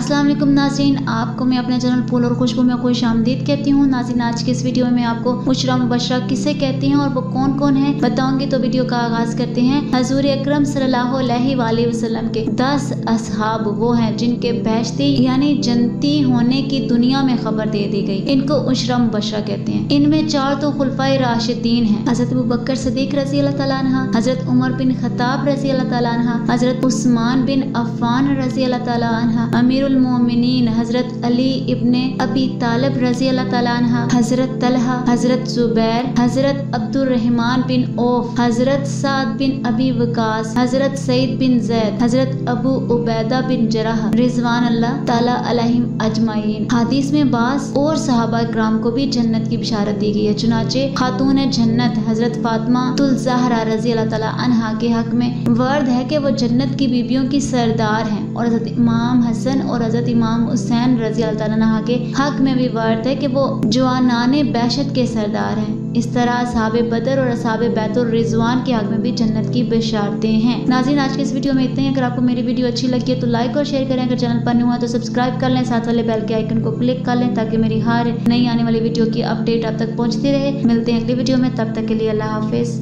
अस्सलाम वालेकुम नाज़रीन, आपको मैं अपने चैनल फूल और खुशबू में खुश आमदीद कहती हूँ। नाज़रीन, आज के इस वीडियो में आपको उशरा मुबशरा किसे कहते हैं और वो कौन कौन है बताऊंगी। तो वीडियो का आगाज करते हैं। हजूर अकरम सल्लल्लाहु अलैहि वसल्लम के 10 असहाब वो हैं जिनके बेहश्ती यानी जन्नती होने की दुनिया में खबर दे दी गई। इनको उशरा मुबशरा कहते हैं। इनमें 4 तो खुलफाए राशिदीन हैं। हजरत अबू बकर सिद्दीक रज़ी अल्लाह तआला अन्हा, हजरत उमर बिन खत्ताब रज़ी अल्लाह तआला अन्हा, हजरत उस्मान बिन अफ़्फ़ान रज़ी अल्लाह तआला अन्हा, अमीरुल मोमिनीन हजरत अली इब्ने अबी तालिब रज़ी अल्लाह तआला अन्हा, हजरत तलहा, हजरत जुबैर, हजरत अब्दुर्रहमान बिन औफ, हजरत साद बिन अबी वकास, हजरत सईद बिन जैद, हजरत अबू उबैदा बिन जराह रिजवान अल्लाह ताला अलैहिम अजमाइन। हदीस में बास और सहाबा इकराम को भी जन्नत की बिशारत दी गई है। चुनाचे खातून जन्नत हजरत फातिमा तुल ज़हरा रज़ी अल्लाह तआला अन्हा के हक में वर्द है कि वो जन्नत की बीबियों की सरदार हैं और हजरत इमाम हसन और हजरत इमाम हुसैन रज़ी अल्लाह तआला अन्हा के हक में भी वर्द है कि वो जवानाने बैशत के सरदार हैं। इस तरह असहाबे बदर और असहाबे बैतुर रिजवान के हक में भी जन्नत की बिशारतें हैं। नाज़रीन, आज के इस वीडियो में इतना ही। अगर आपको मेरी वीडियो अच्छी लगी है तो लाइक और शेयर करें। अगर चैनल पर न्यू है तो सब्सक्राइब कर लें, साथ वाले बेल के आइकन को क्लिक कर लें ताकि मेरी हर नई आने वाली वीडियो की अपडेट आप तक पहुंचती रहे। मिलते हैं अगली वीडियो में, तब तक के लिए अल्लाह हाफिज।